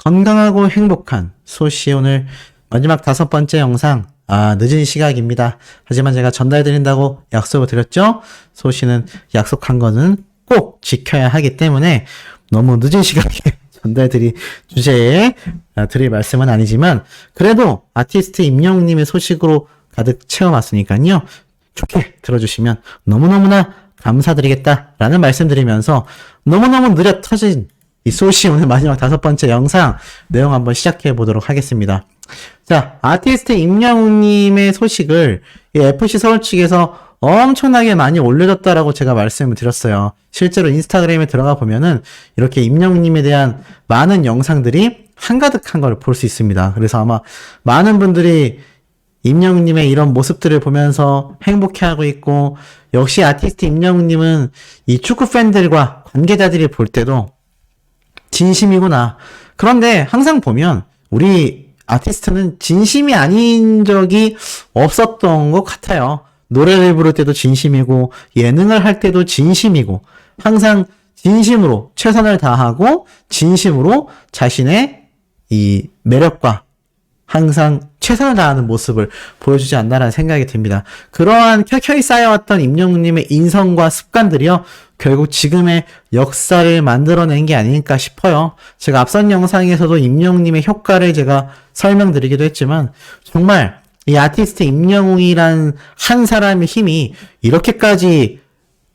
건강하고 행복한 소씨 오늘 마지막 5번째 영상. 늦은 시각입니다. 하지만 제가 전달드린다고 약속을 드렸죠? 소씨는 약속한 거는 꼭 지켜야 하기 때문에 너무 늦은 시각에 전달드릴 주제에 드릴 말씀은 아니지만 그래도 아티스트 임영웅님의 소식으로 가득 채워놨으니까요. 좋게 들어주시면 너무너무나 감사드리겠다라는 말씀드리면서 너무너무 느려 터진 이 소시 오늘 마지막 5번째 영상 내용 한번 시작해 보도록 하겠습니다. 자, 아티스트 임영웅님의 소식을 이 FC 서울 측에서 엄청나게 많이 올려줬다라고 제가 말씀을 드렸어요. 실제로 인스타그램에 들어가 보면은 이렇게 임영웅님에 대한 많은 영상들이 한가득한 걸 볼 수 있습니다. 그래서 아마 많은 분들이 임영웅님의 이런 모습들을 보면서 행복해하고 있고, 역시 아티스트 임영웅님은 이 축구 팬들과 관계자들이 볼 때도 진심이구나. 그런데 항상 보면 우리 아티스트는 진심이 아닌 적이 없었던 것 같아요. 노래를 부를 때도 진심이고 예능을 할 때도 진심이고 항상 진심으로 최선을 다하고 진심으로 자신의 이 매력과 항상 최선을 다하는 모습을 보여주지 않나라는 생각이 듭니다. 그러한 켜켜이 쌓여왔던 임영웅님의 인성과 습관들이요, 결국 지금의 역사를 만들어낸 게 아닐까 싶어요. 제가 앞선 영상에서도 임영웅님의 효과를 제가 설명드리기도 했지만 정말 이 아티스트 임영웅이란 한 사람의 힘이 이렇게까지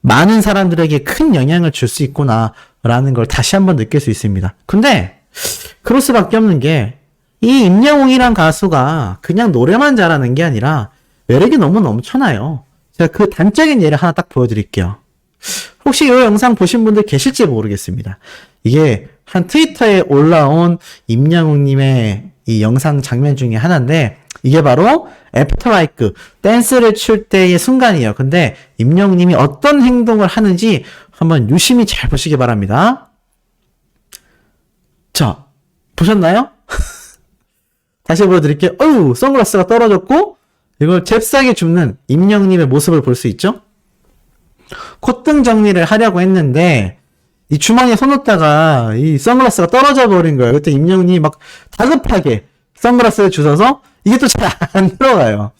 많은 사람들에게 큰 영향을 줄 수 있구나라는 걸 다시 한번 느낄 수 있습니다. 근데 그럴 수밖에 없는 게 이 임영웅이란 가수가 그냥 노래만 잘하는 게 아니라 매력이 너무 넘쳐나요. 제가 그 단적인 예를 하나 딱 보여드릴게요. 혹시 이 영상 보신 분들 계실지 모르겠습니다. 이게 한 트위터에 올라온 임영웅님의 이 영상 장면 중에 하나인데 이게 바로 애프터라이크 댄스를 출 때의 순간이에요. 근데 임영웅님이 어떤 행동을 하는지 한번 유심히 잘 보시기 바랍니다. 자, 보셨나요? 다시 보여드릴게요. 어우, 선글라스가 떨어졌고 이걸 잽싸게 줍는 임영웅님의 모습을 볼 수 있죠? 콧등 정리를 하려고 했는데 이 주머니에 손 넣다가 이 선글라스가 떨어져 버린 거예요. 그때 임영웅님이 막 다급하게 선글라스를 주워서 이게 또 잘 안 들어가요.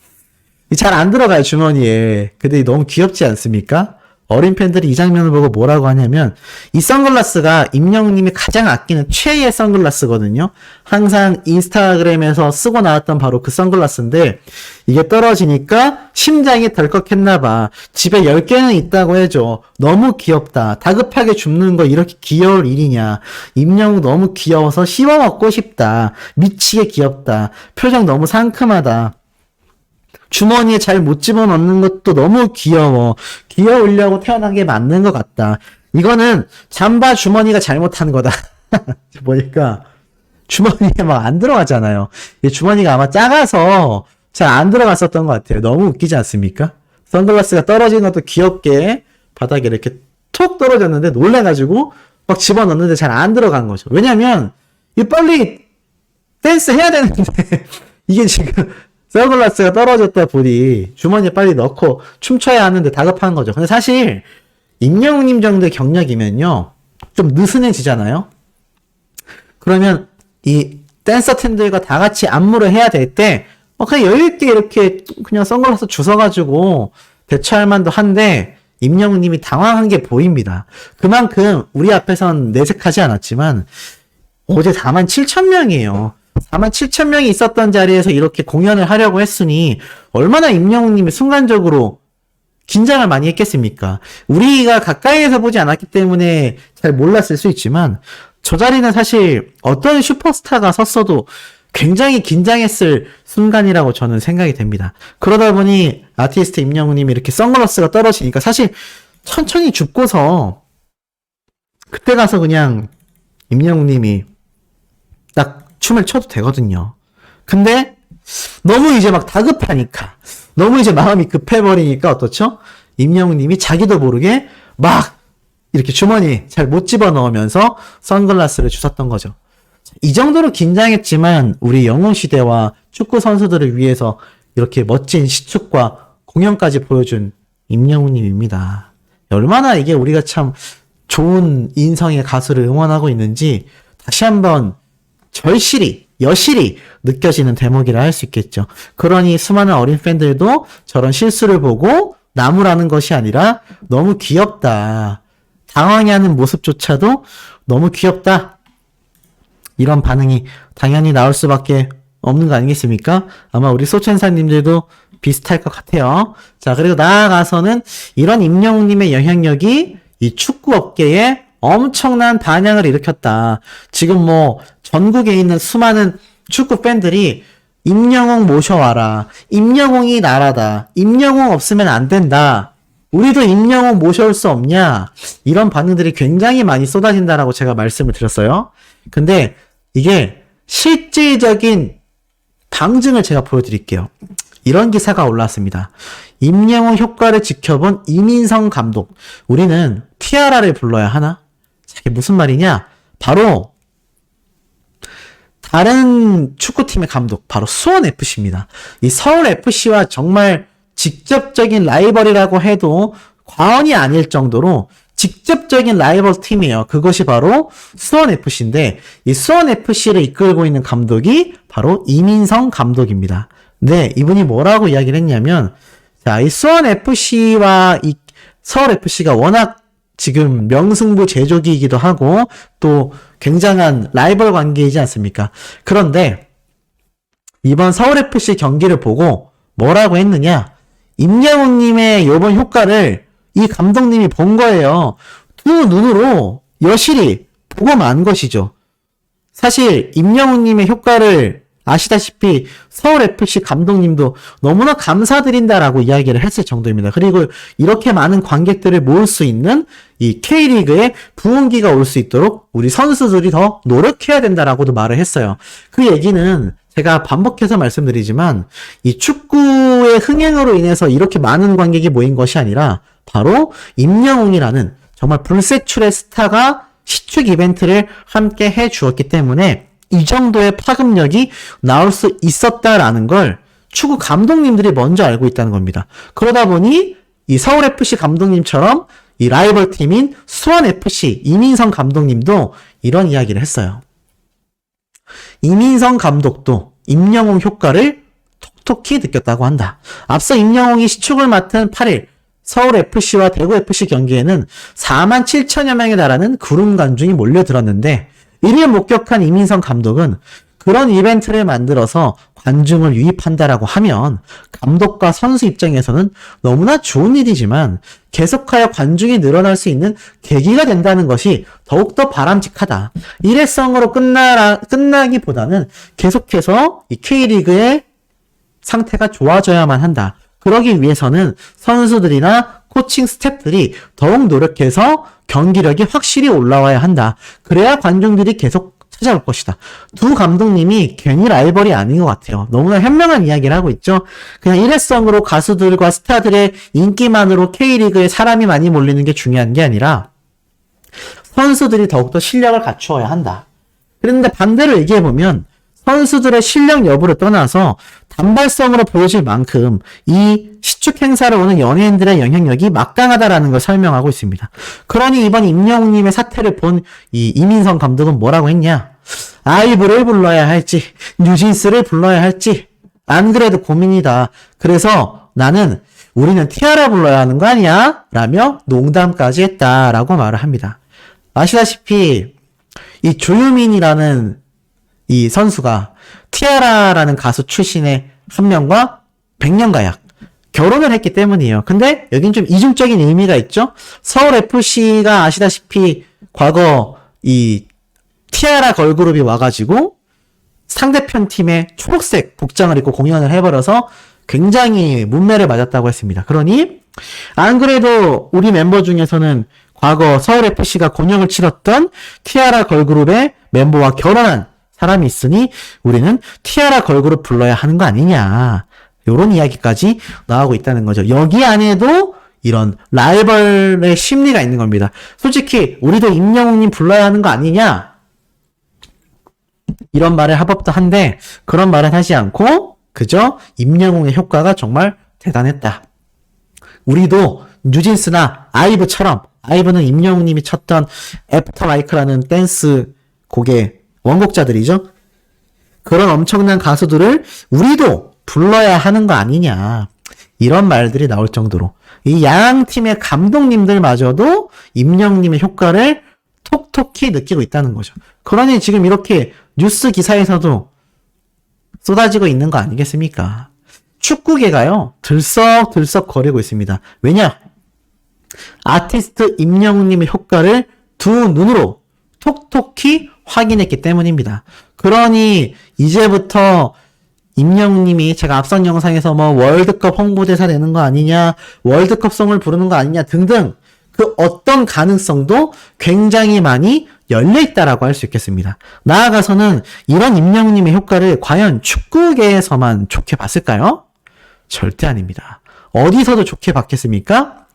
잘 안 들어가요, 주머니에. 근데 너무 귀엽지 않습니까? 어린 팬들이 이 장면을 보고 뭐라고 하냐면 이 선글라스가 임영웅님이 가장 아끼는 최애의 선글라스거든요. 항상 인스타그램에서 쓰고 나왔던 바로 그 선글라스인데 이게 떨어지니까 심장이 덜컥했나봐. 집에 10개는 있다고 해줘. 너무 귀엽다. 다급하게 줍는 거 이렇게 귀여울 일이냐. 임영웅 너무 귀여워서 씹어먹고 싶다. 미치게 귀엽다. 표정 너무 상큼하다. 주머니에 잘 못 집어넣는 것도 너무 귀여워. 귀여우려고 태어난 게 맞는 것 같다. 이거는 잠바 주머니가 잘못한 거다. 보니까 주머니에 막 안 들어가잖아요. 이 주머니가 아마 작아서 잘 안 들어갔었던 것 같아요. 너무 웃기지 않습니까? 선글라스가 떨어진 것도 귀엽게 바닥에 이렇게 톡 떨어졌는데 놀래가지고 막 집어넣는데 잘 안 들어간 거죠. 왜냐면 이 빨리 댄스 해야 되는데 이게 지금 선글라스가 떨어졌다 보니 주머니에 빨리 넣고 춤춰야 하는데 다급한 거죠. 근데 사실 임영웅님 정도의 경력이면요 좀 느슨해지잖아요. 그러면 이 댄서팀들과 다 같이 안무를 해야 될 때 그냥 여유있게 이렇게 그냥 선글라스 주워가지고 대처할 만도 한데 임영웅님이 당황한 게 보입니다. 그만큼 우리 앞에선 내색하지 않았지만 어제 47,000명이에요. 47,000명이 있었던 자리에서 이렇게 공연을 하려고 했으니 얼마나 임영웅님이 순간적으로 긴장을 많이 했겠습니까? 우리가 가까이에서 보지 않았기 때문에 잘 몰랐을 수 있지만 저 자리는 사실 어떤 슈퍼스타가 섰어도 굉장히 긴장했을 순간이라고 저는 생각이 됩니다. 그러다 보니 아티스트 임영웅님이 이렇게 선글라스가 떨어지니까 사실 천천히 줍고서 그때 가서 그냥 임영웅님이 딱 춤을 춰도 되거든요. 근데 너무 이제 막 다급하니까, 너무 이제 마음이 급해버리니까 어떻죠? 임영웅님이 자기도 모르게 막 이렇게 주머니 잘 못 집어넣으면서 선글라스를 주웠던 거죠. 이 정도로 긴장했지만 우리 영웅시대와 축구 선수들을 위해서 이렇게 멋진 시축과 공연까지 보여준 임영웅님입니다. 얼마나 이게 우리가 참 좋은 인성의 가수를 응원하고 있는지 다시 한번 절실히, 여실히 느껴지는 대목이라 할 수 있겠죠. 그러니 수많은 어린 팬들도 저런 실수를 보고 나무라는 것이 아니라 너무 귀엽다. 당황해하는 모습조차도 너무 귀엽다. 이런 반응이 당연히 나올 수밖에 없는 거 아니겠습니까? 아마 우리 소천사님들도 비슷할 것 같아요. 자, 그리고 나아가서는 이런 임영웅님의 영향력이 이 축구 업계에 엄청난 반향을 일으켰다. 지금 뭐 전국에 있는 수많은 축구 팬들이 임영웅 모셔와라. 임영웅이 나라다. 임영웅 없으면 안 된다. 우리도 임영웅 모셔올 수 없냐? 이런 반응들이 굉장히 많이 쏟아진다라고 제가 말씀을 드렸어요. 근데 이게 실질적인 방증을 제가 보여드릴게요. 이런 기사가 올라왔습니다. 임영웅 효과를 지켜본 이민성 감독. 우리는 티아라를 불러야 하나? 이게 무슨 말이냐? 바로 다른 축구팀의 감독, 바로 수원FC입니다. 이 서울FC와 정말 직접적인 라이벌이라고 해도 과언이 아닐 정도로 직접적인 라이벌 팀이에요. 그것이 바로 수원FC인데 이 수원FC를 이끌고 있는 감독이 바로 이민성 감독입니다. 네, 이분이 뭐라고 이야기를 했냐면, 자, 이 수원FC와 이 서울FC가 워낙 지금 명승부 제조기이기도 하고 또 굉장한 라이벌 관계이지 않습니까? 그런데 이번 서울FC 경기를 보고 뭐라고 했느냐? 임영웅님의 요번 효과를 이 감독님이 본 거예요. 두 눈으로 여실히 보고 만 것이죠. 사실 임영웅님의 효과를 아시다시피 서울FC 감독님도 너무나 감사드린다라고 이야기를 했을 정도입니다. 그리고 이렇게 많은 관객들을 모을 수 있는 이 K리그에 부흥기가 올 수 있도록 우리 선수들이 더 노력해야 된다라고도 말을 했어요. 그 얘기는 제가 반복해서 말씀드리지만 이 축구의 흥행으로 인해서 이렇게 많은 관객이 모인 것이 아니라 바로 임영웅이라는 정말 불세출의 스타가 시축 이벤트를 함께 해 주었기 때문에 이 정도의 파급력이 나올 수 있었다라는 걸 축구 감독님들이 먼저 알고 있다는 겁니다. 그러다 보니 이 서울FC 감독님처럼 이 라이벌 팀인 수원FC 이민성 감독님도 이런 이야기를 했어요. 이민성 감독도 임영웅 효과를 톡톡히 느꼈다고 한다. 앞서 임영웅이 시축을 맡은 8일 서울FC와 대구FC 경기에는 4만 7천여 명에 달하는 구름 관중이 몰려들었는데 이를 목격한 이민성 감독은 그런 이벤트를 만들어서 관중을 유입한다라고 하면 감독과 선수 입장에서는 너무나 좋은 일이지만 계속하여 관중이 늘어날 수 있는 계기가 된다는 것이 더욱더 바람직하다. 일회성으로 끝나기보다는 계속해서 이 K리그의 상태가 좋아져야만 한다. 그러기 위해서는 선수들이나 코칭 스태프들이 더욱 노력해서 경기력이 확실히 올라와야 한다. 그래야 관중들이 계속 찾아올 것이다. 두 감독님이 괜히 라이벌이 아닌 것 같아요. 너무나 현명한 이야기를 하고 있죠. 그냥 일회성으로 가수들과 스타들의 인기만으로 K리그에 사람이 많이 몰리는 게 중요한 게 아니라 선수들이 더욱더 실력을 갖추어야 한다. 그런데 반대로 얘기해보면 선수들의 실력 여부를 떠나서 단발성으로 보여질 만큼 이 시축 행사를 오는 연예인들의 영향력이 막강하다라는 걸 설명하고 있습니다. 그러니 이번 임영웅님의 사태를 본 이 이민성 감독은 뭐라고 했냐? 아이브를 불러야 할지 뉴진스를 불러야 할지 안 그래도 고민이다. 그래서 나는 우리는 티아라 불러야 하는 거 아니야? 라며 농담까지 했다라고 말을 합니다. 아시다시피 이 조유민이라는 이 선수가 티아라라는 가수 출신의 한 명과 100년 가약 결혼을 했기 때문이에요. 근데 여긴 좀 이중적인 의미가 있죠. 서울FC가 아시다시피 과거 이 티아라 걸그룹이 와가지고 상대편 팀의 초록색 복장을 입고 공연을 해버려서 굉장히 문매를 맞았다고 했습니다. 그러니 안 그래도 우리 멤버 중에서는 과거 서울FC가 공연을 치렀던 티아라 걸그룹의 멤버와 결혼한 사람이 있으니 우리는 티아라 걸그룹 불러야 하는 거 아니냐. 요런 이야기까지 나오고 있다는 거죠. 여기 안에도 이런 라이벌의 심리가 있는 겁니다. 솔직히 우리도 임영웅님 불러야 하는 거 아니냐. 이런 말을 할 법도 한데 그런 말은 하지 않고 그저 임영웅의 효과가 정말 대단했다. 우리도 뉴진스나 아이브처럼 아이브는 임영웅님이 쳤던 애프터 마이크라는 댄스 곡의 원곡자들이죠. 그런 엄청난 가수들을 우리도 불러야 하는 거 아니냐. 이런 말들이 나올 정도로 이 양팀의 감독님들마저도 임영님의 효과를 톡톡히 느끼고 있다는 거죠. 그러니 지금 이렇게 뉴스 기사에서도 쏟아지고 있는 거 아니겠습니까? 축구계가요, 들썩들썩 거리고 있습니다. 왜냐? 아티스트 임영웅님의 효과를 두 눈으로 톡톡히 확인했기 때문입니다. 그러니 이제부터 임영웅님이 제가 앞선 영상에서 뭐 월드컵 홍보대사 되는 거 아니냐, 월드컵송을 부르는 거 아니냐 등등 그 어떤 가능성도 굉장히 많이 열려있다라고 할 수 있겠습니다. 나아가서는 이런 임영웅님의 효과를 과연 축구계에서만 좋게 봤을까요? 절대 아닙니다. 어디서도 좋게 봤겠습니까?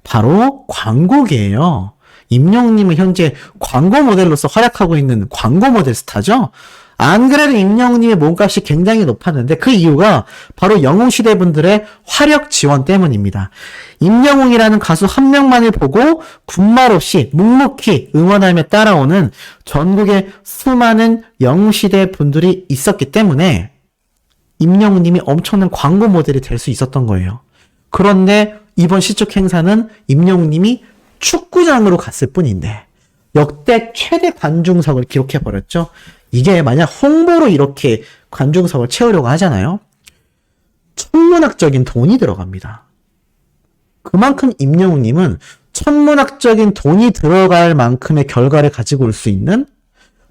바로 광고계예요. 임영웅님은 현재 광고 모델로서 활약하고 있는 광고 모델 스타죠. 안 그래도 임영웅님의 몸값이 굉장히 높았는데 그 이유가 바로 영웅시대 분들의 화력 지원 때문입니다. 임영웅이라는 가수 한 명만을 보고 군말 없이 묵묵히 응원하며 따라오는 전국의 수많은 영웅시대 분들이 있었기 때문에 임영웅님이 엄청난 광고 모델이 될 수 있었던 거예요. 그런데 이번 시축 행사는 임영웅님이 축구장으로 갔을 뿐인데 역대 최대 관중석을 기록해버렸죠. 이게 만약 홍보로 이렇게 관중석을 채우려고 하잖아요. 천문학적인 돈이 들어갑니다. 그만큼 임영웅님은 천문학적인 돈이 들어갈 만큼의 결과를 가지고 올 수 있는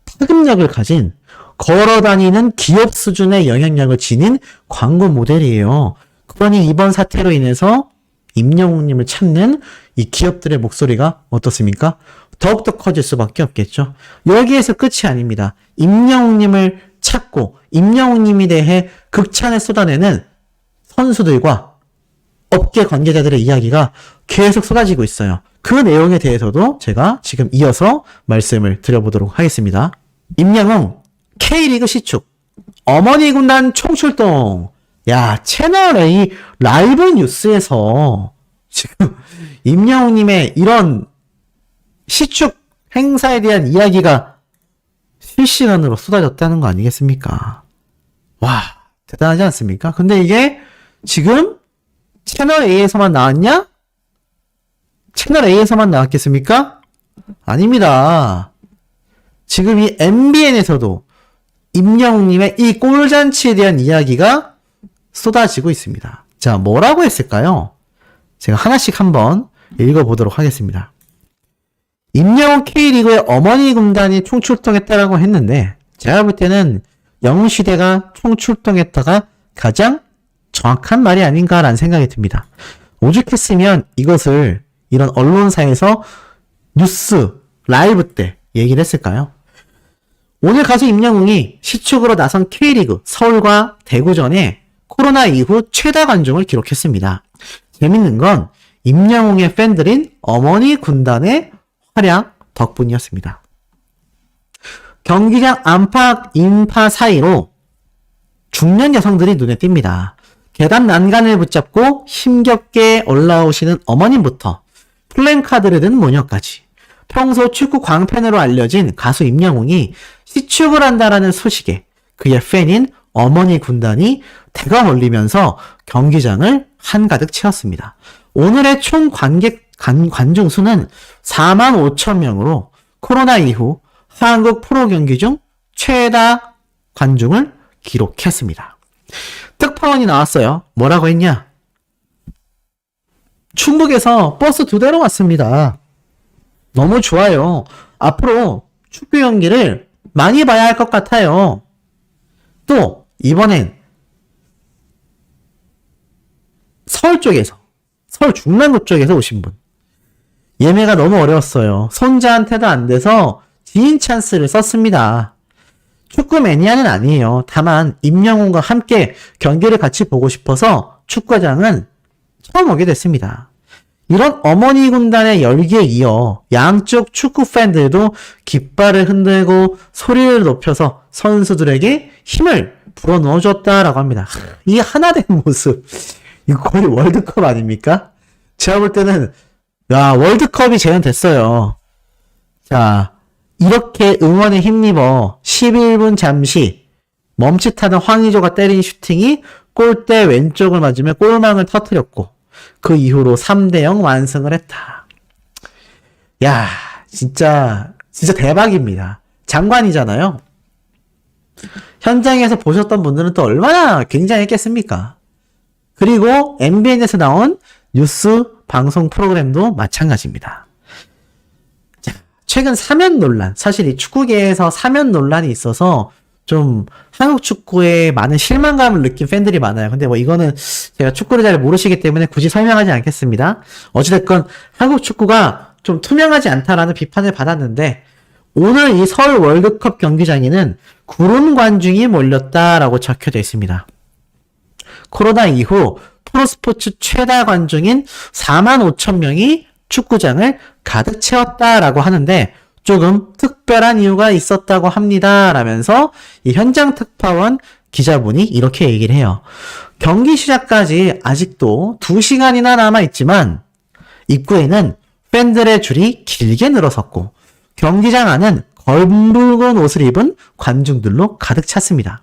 파급력을 가진 걸어다니는 기업 수준의 영향력을 지닌 광고 모델이에요. 그러니 이번 사태로 인해서 임영웅님을 찾는 이 기업들의 목소리가 어떻습니까? 더욱더 커질 수밖에 없겠죠. 여기에서 끝이 아닙니다. 임영웅님을 찾고 임영웅님에 대해 극찬을 쏟아내는 선수들과 업계 관계자들의 이야기가 계속 쏟아지고 있어요. 그 내용에 대해서도 제가 지금 이어서 말씀을 드려보도록 하겠습니다. 임영웅 K리그 시축 어머니 군단 총출동. 야, 채널A 라이브 뉴스에서 지금 임영웅님의 이런 시축 행사에 대한 이야기가 실시간으로 쏟아졌다는 거 아니겠습니까? 와, 대단하지 않습니까? 근데 이게 지금 채널A에서만 나왔냐? 채널A에서만 나왔겠습니까? 아닙니다. 지금 이 MBN에서도 임영웅님의 이 꼴잔치에 대한 이야기가 쏟아지고 있습니다. 자, 뭐라고 했을까요? 제가 하나씩 한번 읽어보도록 하겠습니다. 임영웅 K리그의 어머니 군단이 총출동했다라고 했는데 제가 볼 때는 영웅시대가 총출동했다가 가장 정확한 말이 아닌가라는 생각이 듭니다. 오죽했으면 이것을 이런 언론사에서 뉴스 라이브 때 얘기를 했을까요? 오늘 가수 임영웅이 시축으로 나선 K리그 서울과 대구전에 코로나 이후 최다 관중을 기록했습니다. 재밌는 건 임영웅의 팬들인 어머니 군단의 활약 덕분이었습니다. 경기장 안팎 인파 사이로 중년 여성들이 눈에 띕니다. 계단 난간을 붙잡고 힘겹게 올라오시는 어머님부터 플랜카드를 든 모녀까지 평소 축구 광팬으로 알려진 가수 임영웅이 시축을 한다라는 소식에 그의 팬인 어머니 군단이 대가 올리면서 경기장을 한가득 채웠습니다. 오늘의 총 관중 수는 45,000명으로 코로나 이후 한국 프로 경기 중 최다 관중을 기록했습니다. 특파원이 나왔어요. 뭐라고 했냐? 충북에서 버스 2대로 왔습니다. 너무 좋아요. 앞으로 축구 경기를 많이 봐야 할 것 같아요. 또 이번엔 서울 쪽에서, 서울 중랑구 쪽에서 오신 분. 예매가 너무 어려웠어요. 손자한테도 안 돼서 지인 찬스를 썼습니다. 축구 매니아는 아니에요. 다만 임영웅과 함께 경기를 같이 보고 싶어서 축구장은 처음 오게 됐습니다. 이런 어머니 군단의 열기에 이어 양쪽 축구 팬들도 깃발을 흔들고 소리를 높여서 선수들에게 힘을 불어넣어 줬다라고 합니다. 이 하나된 모습, 이거 거의 월드컵 아닙니까? 제가 볼 때는 야, 월드컵이 재현됐어요. 자, 이렇게 응원에 힘입어 11분 잠시 멈칫하던 황의조가 때린 슈팅이 골대 왼쪽을 맞으며 골망을 터뜨렸고 그 이후로 3대0 완승을 했다. 야, 진짜 대박입니다. 장관이잖아요. 현장에서 보셨던 분들은 또 얼마나 굉장했겠습니까? 그리고 MBN에서 나온 뉴스 방송 프로그램도 마찬가지입니다. 자, 최근 사면 논란, 사실 이 축구계에서 사면 논란이 있어서 좀 한국 축구에 많은 실망감을 느낀 팬들이 많아요. 근데 뭐 이거는 제가 축구를 잘 모르시기 때문에 굳이 설명하지 않겠습니다. 어찌됐건 한국 축구가 좀 투명하지 않다라는 비판을 받았는데 오늘 이 서울 월드컵 경기장에는 구름 관중이 몰렸다라고 적혀져 있습니다. 코로나 이후 프로스포츠 최다 관중인 45,000명이 축구장을 가득 채웠다라고 하는데 조금 특별한 이유가 있었다고 합니다. 라면서 이 현장 특파원 기자분이 이렇게 얘기를 해요. 경기 시작까지 아직도 2시간이나 남아있지만 입구에는 팬들의 줄이 길게 늘어섰고 경기장 안은 검붉은 옷을 입은 관중들로 가득 찼습니다.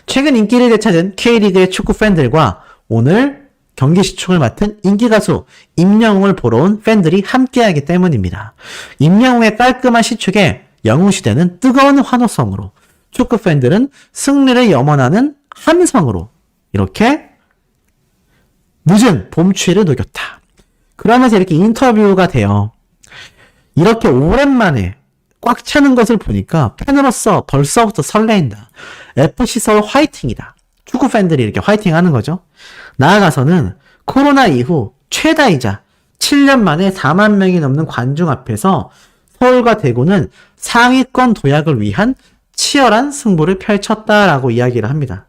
최근 인기를 되찾은 K리그의 축구 팬들과 오늘 경기 시축을 맡은 인기가수 임영웅을 보러 온 팬들이 함께하기 때문입니다. 임영웅의 깔끔한 시축에 영웅시대는 뜨거운 환호성으로, 축구 팬들은 승리를 염원하는 함성으로 이렇게 늦은 봄추위를 녹였다. 그러면서 이렇게 인터뷰가 돼요. 이렇게 오랜만에 꽉 차는 것을 보니까 팬으로서 벌써부터 설레인다. FC 서울 화이팅이다. 축구 팬들이 이렇게 화이팅 하는 거죠. 나아가서는 코로나 이후 최다이자 7년 만에 4만 명이 넘는 관중 앞에서 서울과 대구는 상위권 도약을 위한 치열한 승부를 펼쳤다라고 이야기를 합니다.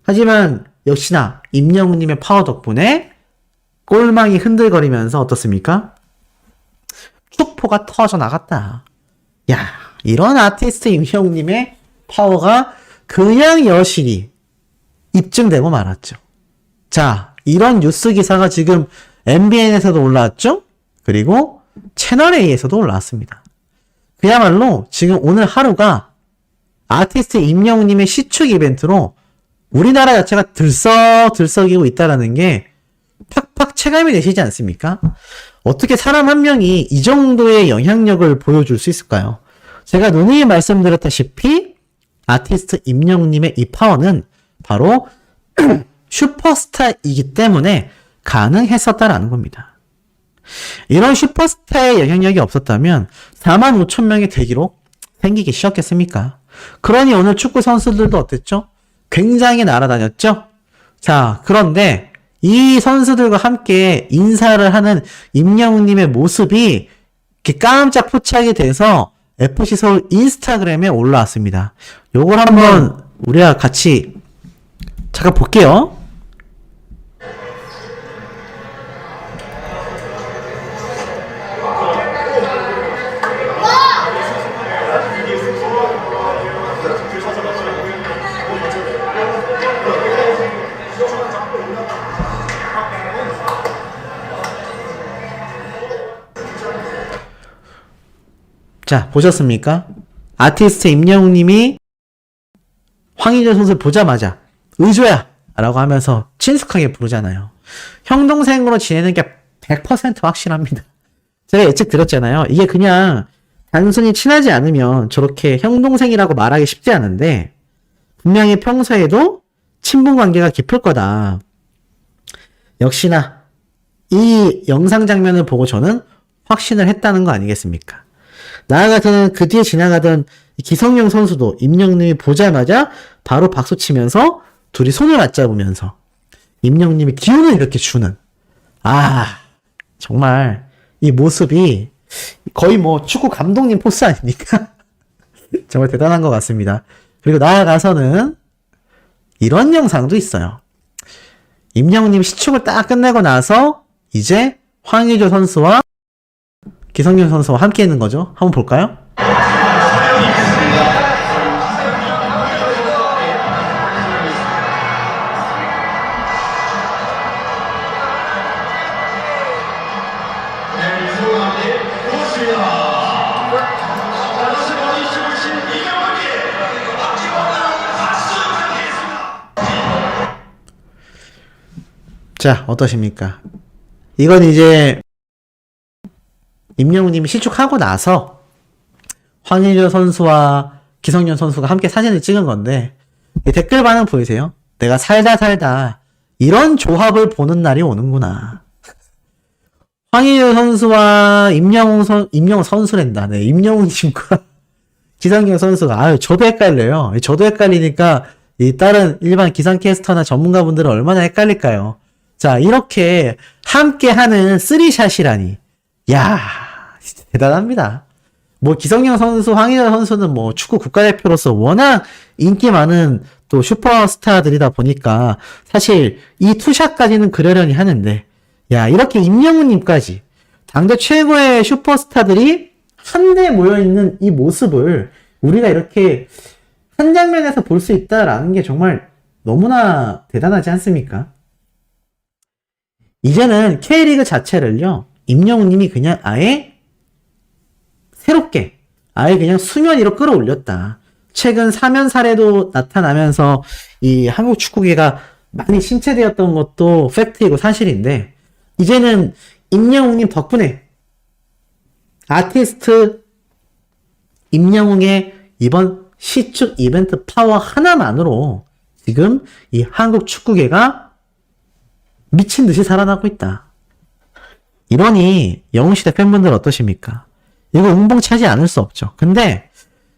하지만 역시나 임영웅님의 파워 덕분에 골망이 흔들거리면서 어떻습니까? 축포가 터져 나갔다. 야, 이런 아티스트 임영웅님의 파워가 그냥 여실히 입증되고 말았죠. 자, 이런 뉴스 기사가 지금 MBN에서도 올라왔죠? 그리고 채널A에서도 올라왔습니다. 그야말로 지금 오늘 하루가 아티스트 임영웅님의 시축 이벤트로 우리나라 자체가 들썩이고 있다라는 게 팍팍 체감이 되시지 않습니까? 어떻게 사람 한 명이 이 정도의 영향력을 보여줄 수 있을까요? 제가 누누이 말씀드렸다시피 아티스트 임영웅님의 이 파워는 바로 슈퍼스타이기 때문에 가능했었다라는 겁니다. 이런 슈퍼스타의 영향력이 없었다면 45,000명의 대기록 생기기 쉬웠겠습니까? 그러니 오늘 축구 선수들도 어땠죠? 굉장히 날아다녔죠? 자, 그런데 이 선수들과 함께 인사를 하는 임영웅님의 모습이 이렇게 깜짝 포착이 돼서 FC 서울 인스타그램에 올라왔습니다. 요걸 한번 우리가 같이 잠깐 볼게요. 자, 보셨습니까? 아티스트 임영웅님이 황의조 선수를 보자마자 의조야! 라고 하면서 친숙하게 부르잖아요. 형 동생으로 지내는 게 100% 확실합니다. 제가 예측 드렸잖아요. 이게 그냥 단순히 친하지 않으면 저렇게 형 동생이라고 말하기 쉽지 않은데 분명히 평소에도 친분 관계가 깊을 거다. 역시나 이 영상 장면을 보고 저는 확신을 했다는 거 아니겠습니까? 나아가서는 그 뒤에 지나가던 기성용 선수도 임영웅님이 보자마자 바로 박수치면서 둘이 손을 맞잡으면서 임영웅님이 기운을 이렇게 주는, 정말 이 모습이 거의 뭐 축구 감독님 포스 아닙니까? 정말 대단한 것 같습니다. 그리고 나아가서는 이런 영상도 있어요. 임영웅님 시축을 딱 끝내고 나서 이제 황의조 선수와 기성용 선수와 함께 있는 거죠. 한번 볼까요? 자, 어떠십니까? 이건 이제 임영웅님이 실축하고 나서 황의조 선수와 기성용 선수가 함께 사진을 찍은 건데 이 댓글 반응 보이세요? 내가 살다 이런 조합을 보는 날이 오는구나. 황의조 선수와 임영웅 선수랜다. 네, 임영웅님과 기성용 선수가 저도 헷갈려요. 저도 헷갈리니까 이 다른 일반 기상캐스터나 전문가분들은 얼마나 헷갈릴까요? 자, 이렇게 함께하는 쓰리샷이라니. 야, 진짜 대단합니다. 뭐 기성용 선수, 황의조 선수는 뭐 축구 국가대표로서 워낙 인기 많은 또 슈퍼스타들이다 보니까 사실 이 투샷까지는 그러려니 하는데, 야, 이렇게 임영웅님까지 당대 최고의 슈퍼스타들이 한데 모여있는 이 모습을 우리가 이렇게 한 장면에서 볼 수 있다라는 게 정말 너무나 대단하지 않습니까? 이제는 K리그 자체를요, 임영웅님이 그냥 아예 새롭게, 아예 그냥 수면 위로 끌어올렸다. 최근 사면 사례도 나타나면서 이 한국 축구계가 많이 침체되었던 것도 팩트이고 사실인데, 이제는 임영웅님 덕분에 아티스트 임영웅의 이번 시축 이벤트 파워 하나만으로 지금 이 한국 축구계가 미친 듯이 살아나고 있다. 이러니 영웅시대 팬분들 어떠십니까? 이거 응봉차지 않을 수 없죠. 근데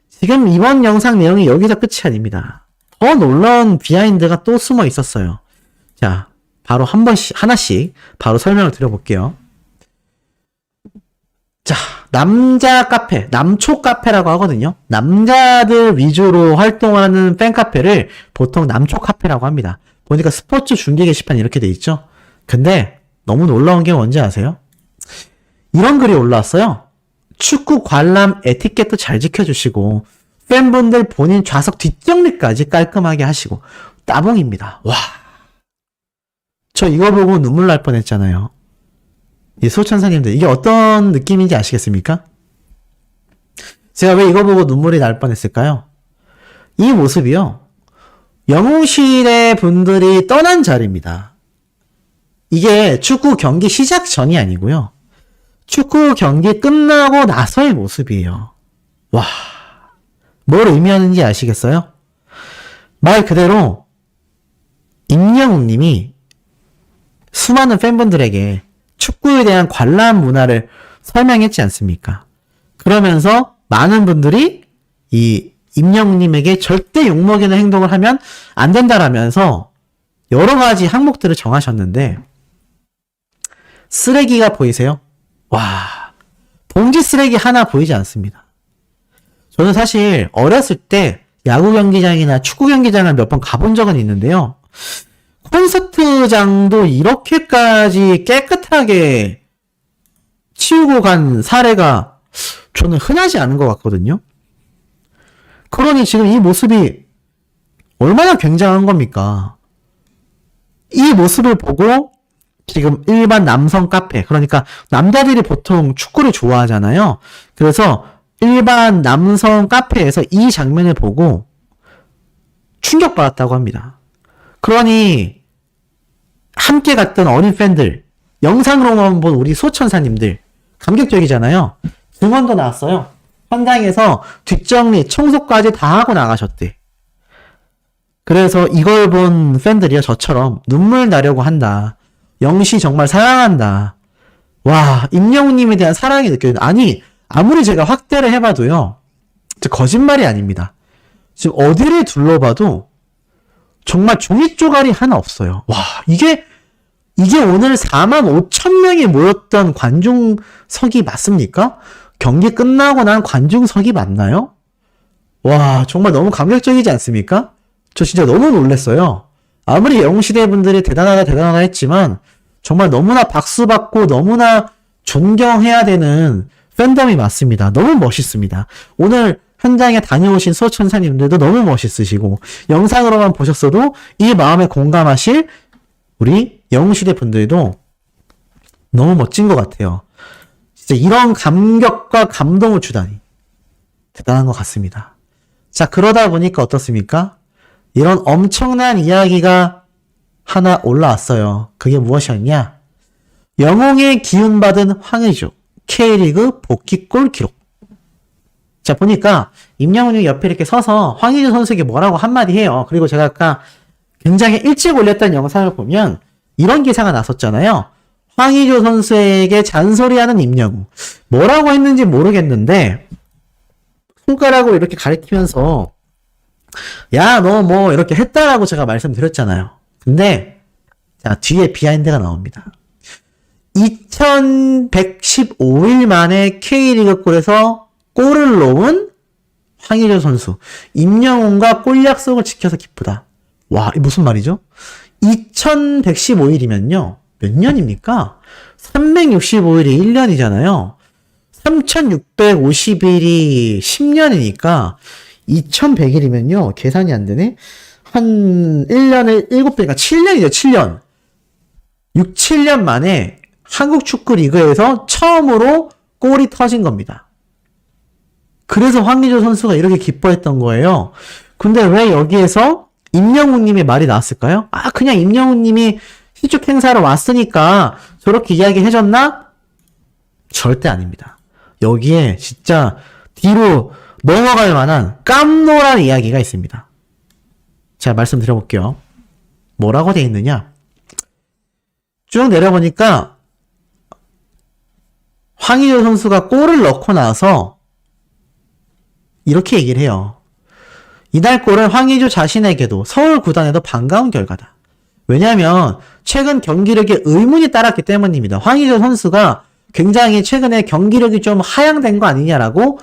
지금 이번 영상 내용이 여기서 끝이 아닙니다. 더 놀라운 비하인드가 또 숨어 있었어요. 자, 바로 하나씩 바로 설명을 드려볼게요. 자, 남자 카페, 남초 카페라고 하거든요. 남자들 위주로 활동하는 팬카페를 보통 남초 카페라고 합니다. 보니까 스포츠 중계 게시판 이렇게 돼 있죠. 근데 너무 놀라운 게 뭔지 아세요? 이런 글이 올라왔어요. 축구 관람 에티켓도 잘 지켜주시고 팬분들 본인 좌석 뒷정리까지 깔끔하게 하시고 따봉입니다. 와, 저 이거 보고 눈물 날 뻔했잖아요. 이 소천사님들, 이게 어떤 느낌인지 아시겠습니까? 제가 왜 이거 보고 눈물이 날 뻔했을까요? 이 모습이요, 영웅실의 분들이 떠난 자리입니다. 이게 축구 경기 시작 전이 아니고요, 축구 경기 끝나고 나서의 모습이에요. 와, 뭘 의미하는지 아시겠어요? 말 그대로 임영웅님이 수많은 팬분들에게 축구에 대한 관람 문화를 설명했지 않습니까? 그러면서 많은 분들이 이 임영웅님에게 절대 욕먹이는 행동을 하면 안 된다라면서 여러 가지 항목들을 정하셨는데, 쓰레기가 보이세요? 와, 봉지 쓰레기 하나 보이지 않습니다. 저는 사실 어렸을 때 야구 경기장이나 축구 경기장을 몇 번 가본 적은 있는데요, 콘서트장도 이렇게까지 깨끗하게 치우고 간 사례가 저는 흔하지 않은 것 같거든요. 그러니 지금 이 모습이 얼마나 굉장한 겁니까? 이 모습을 보고 지금 일반 남성 카페, 그러니까 남자들이 보통 축구를 좋아하잖아요. 그래서 일반 남성 카페에서 이 장면을 보고 충격받았다고 합니다. 그러니 함께 갔던 어린 팬들, 영상으로만 본 우리 소천사님들 감격적이잖아요. 증언도 나왔어요. 현장에서 뒷정리, 청소까지 다 하고 나가셨대. 그래서 이걸 본 팬들이요, 저처럼 눈물 나려고 한다. 영시 정말 사랑한다. 와, 임영웅님에 대한 사랑이 느껴져요. 아니, 아무리 제가 확대를 해봐도요, 거짓말이 아닙니다. 지금 어디를 둘러봐도 정말 종이 쪼가리 하나 없어요. 와, 이게 오늘 45,000명이 모였던 관중석이 맞습니까? 경기 끝나고 난 관중석이 맞나요? 와, 정말 너무 감격적이지 않습니까? 저 진짜 너무 놀랐어요. 아무리 영웅시대 분들이 대단하다 했지만 정말 너무나 박수받고 너무나 존경해야 되는 팬덤이 맞습니다. 너무 멋있습니다. 오늘 현장에 다녀오신 소천사님들도 너무 멋있으시고 영상으로만 보셨어도 이 마음에 공감하실 우리 영웅시대 분들도 너무 멋진 것 같아요. 진짜 이런 감격과 감동을 주다니 대단한 것 같습니다. 자, 그러다 보니까 어떻습니까? 이런 엄청난 이야기가 하나 올라왔어요. 그게 무엇이었냐? 영웅의 기운받은 황의조 K리그 복귀골 기록. 자, 보니까 임영웅이 옆에 이렇게 서서 황의조 선수에게 뭐라고 한마디 해요. 그리고 제가 아까 굉장히 일찍 올렸던 영상을 보면 이런 기사가 났었잖아요. 황의조 선수에게 잔소리하는 임영웅. 뭐라고 했는지 모르겠는데 손가락으로 이렇게 가리키면서 야, 너 뭐 이렇게 했다라고 제가 말씀드렸잖아요. 근데 자, 뒤에 비하인드가 나옵니다. 2115일 만에 K리그 골에서 골을 넣은 황의조 선수. 임영웅과 골 약속을 지켜서 기쁘다. 와, 이 무슨 말이죠? 2115일이면요. 몇 년입니까? 365일이 1년이잖아요. 3650일이 10년이니까 2100일이면요. 계산이 안 되네. 한 1년에 7배니까 7년이죠. 7년. 6, 7년 만에 한국 축구 리그에서 처음으로 골이 터진 겁니다. 그래서 황의조 선수가 이렇게 기뻐했던 거예요. 근데 왜 여기에서 임영웅님의 말이 나왔을까요? 아, 그냥 임영웅님이 시축 행사로 왔으니까 저렇게 이야기해줬나? 절대 아닙니다. 여기에 진짜 뒤로 넘어갈 만한 깜놀한 이야기가 있습니다. 제가 말씀드려볼게요. 뭐라고 돼 있느냐? 쭉 내려보니까 황의조 선수가 골을 넣고 나서 이렇게 얘기를 해요. 이날 골은 황의조 자신에게도 서울 구단에도 반가운 결과다. 왜냐하면 최근 경기력에 의문이 따랐기 때문입니다. 황의조 선수가 굉장히 최근에 경기력이 좀 하향된 거 아니냐라고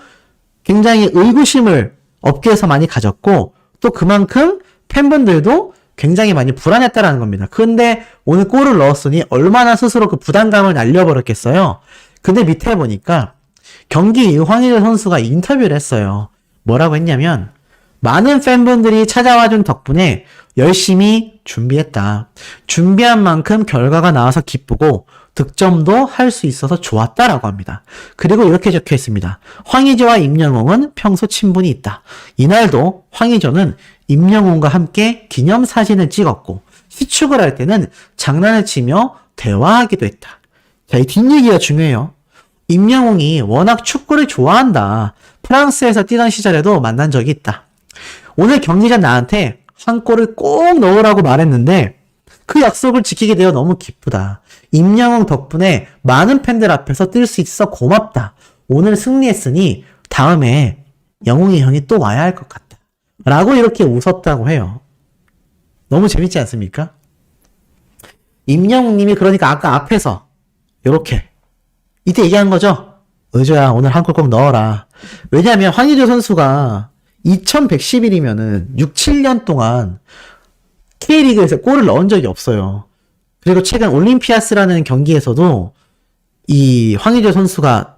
굉장히 의구심을 업계에서 많이 가졌고 또 그만큼 팬분들도 굉장히 많이 불안했다라는 겁니다. 근데 오늘 골을 넣었으니 얼마나 스스로 그 부담감을 날려버렸겠어요. 근데 밑에 보니까 경기 이후 황의조 선수가 인터뷰를 했어요. 뭐라고 했냐면 많은 팬분들이 찾아와준 덕분에 열심히 준비했다. 준비한 만큼 결과가 나와서 기쁘고 득점도 할 수 있어서 좋았다라고 합니다. 그리고 이렇게 적혀 있습니다. 황의조와 임영웅은 평소 친분이 있다. 이날도 황의조는 임영웅과 함께 기념사진을 찍었고 시축을 할 때는 장난을 치며 대화하기도 했다. 자, 이 뒷얘기가 중요해요. 임영웅이 워낙 축구를 좋아한다. 프랑스에서 뛰던 시절에도 만난 적이 있다. 오늘 경기 전 나한테 한 골을 꼭 넣으라고 말했는데 그 약속을 지키게 되어 너무 기쁘다. 임영웅 덕분에 많은 팬들 앞에서 뛸 수 있어 고맙다. 오늘 승리했으니 다음에 영웅이 형이 또 와야 할 것 같다. 라고 이렇게 웃었다고 해요. 너무 재밌지 않습니까? 임영웅 님이 그러니까 아까 앞에서 이렇게 이때 얘기한 거죠. 의조야 오늘 한 골 꼭 넣어라. 왜냐하면 황의조 선수가 2110일이면은 6, 7년 동안 K리그에서 골을 넣은 적이 없어요. 그리고 최근 올림피아스라는 경기에서도 이 황의조 선수가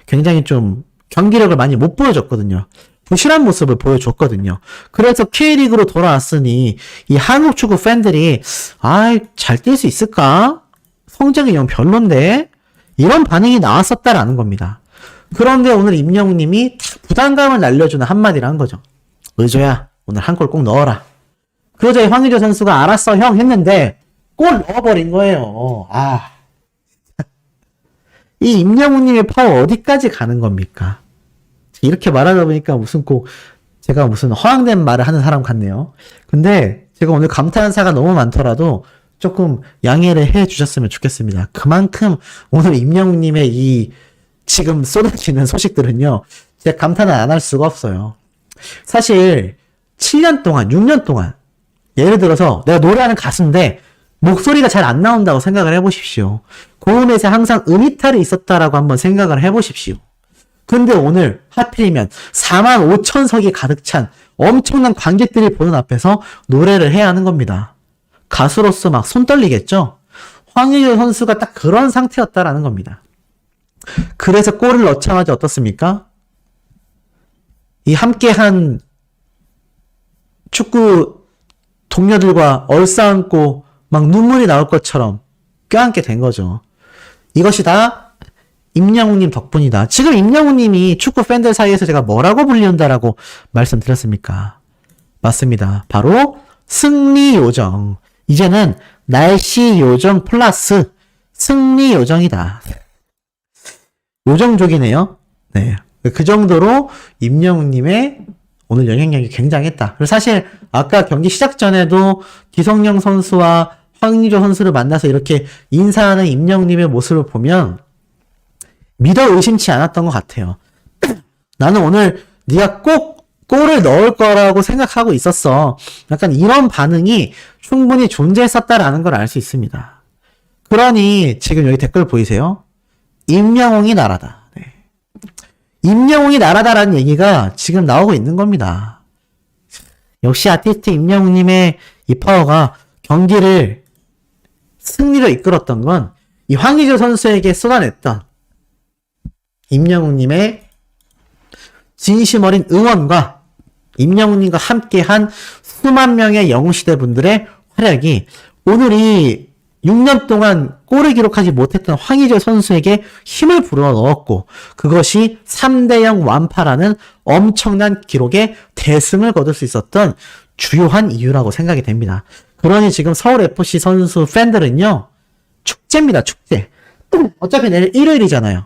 굉장히 좀 경기력을 많이 못 보여줬거든요. 부실한 모습을 보여줬거든요. 그래서 K리그로 돌아왔으니 이 한국 축구 팬들이 잘 뛸 수 있을까? 성적이 영 별론데? 이런 반응이 나왔었다라는 겁니다. 그런데 오늘 임영웅 님이 부담감을 날려주는 한마디를 한 거죠. 의조야 오늘 한 골 꼭 넣어라. 그러자 황의조 선수가 알았어 형 했는데 골 넣어버린 거예요. 이 임영웅 님의 파워 어디까지 가는 겁니까? 이렇게 말하다 보니까 제가 무슨 허황된 말을 하는 사람 같네요. 근데 제가 오늘 감탄사가 너무 많더라도 조금 양해를 해 주셨으면 좋겠습니다. 그만큼 오늘 임영웅 님의 이 지금 쏟아지는 소식들은요, 제가 감탄을 안 할 수가 없어요. 사실 7년 동안, 6년 동안 예를 들어서 내가 노래하는 가수인데 목소리가 잘 안 나온다고 생각을 해보십시오. 고음에서 항상 음이탈이 있었다라고 한번 생각을 해보십시오. 근데 오늘 하필이면 45,000석이 가득 찬 엄청난 관객들이 보는 앞에서 노래를 해야 하는 겁니다. 가수로서 막 손 떨리겠죠? 황의조 선수가 딱 그런 상태였다라는 겁니다. 그래서 골을 넣자마자 어떻습니까? 이 함께한 축구 동료들과 얼싸안고 막 눈물이 나올 것처럼 껴안게 된 거죠. 이것이 다 임영웅님 덕분이다. 지금 임영웅님이 축구 팬들 사이에서 제가 뭐라고 불리운다라고 말씀드렸습니까? 맞습니다. 바로 승리 요정. 이제는 날씨 요정 플러스 승리 요정이다. 요정족이네요. 네. 그 정도로 임영웅님의 오늘 영향력이 굉장했다. 그리고 사실 아까 경기 시작 전에도 기성용 선수와 황의조 선수를 만나서 이렇게 인사하는 임영웅님의 모습을 보면 믿어 의심치 않았던 것 같아요. 나는 오늘 네가 꼭 골을 넣을 거라고 생각하고 있었어. 약간 이런 반응이 충분히 존재했었다라는 걸 알 수 있습니다. 그러니 지금 여기 댓글 보이세요? 임영웅이 나라다. 네. 임영웅이 나라다라는 얘기가 지금 나오고 있는 겁니다. 역시 아티스트 임영웅님의 이 파워가 경기를 승리로 이끌었던 건 이 황의조 선수에게 쏟아냈던 임영웅님의 진심 어린 응원과 임영웅님과 함께한 수만 명의 영웅시대 분들의 활약이 오늘 이 6년 동안 골을 기록하지 못했던 황의조 선수에게 힘을 불어넣었고 그것이 3대0 완파라는 엄청난 기록에 대승을 거둘 수 있었던 주요한 이유라고 생각이 됩니다. 그러니 지금 서울FC 선수 팬들은요. 축제입니다. 축제. 어차피 내일 일요일이잖아요.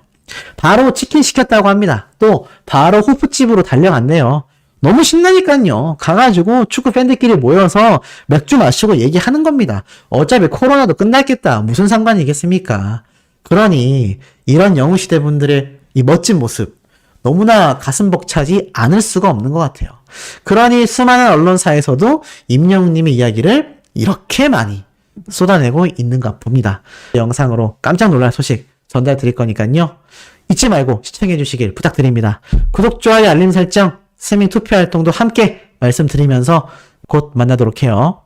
바로 치킨 시켰다고 합니다. 또 바로 호프집으로 달려갔네요. 너무 신나니까요. 가가지고 축구 팬들끼리 모여서 맥주 마시고 얘기하는 겁니다. 어차피 코로나도 끝났겠다. 무슨 상관이겠습니까? 그러니 이런 영웅시대 분들의 이 멋진 모습 너무나 가슴 벅차지 않을 수가 없는 것 같아요. 그러니 수많은 언론사에서도 임영웅님의 이야기를 이렇게 많이 쏟아내고 있는가 봅니다. 영상으로 깜짝 놀랄 소식 전달 드릴 거니까요. 잊지 말고 시청해 주시길 부탁드립니다. 구독, 좋아요, 알림 설정, 스밍 투표 활동도 함께 말씀드리면서 곧 만나도록 해요.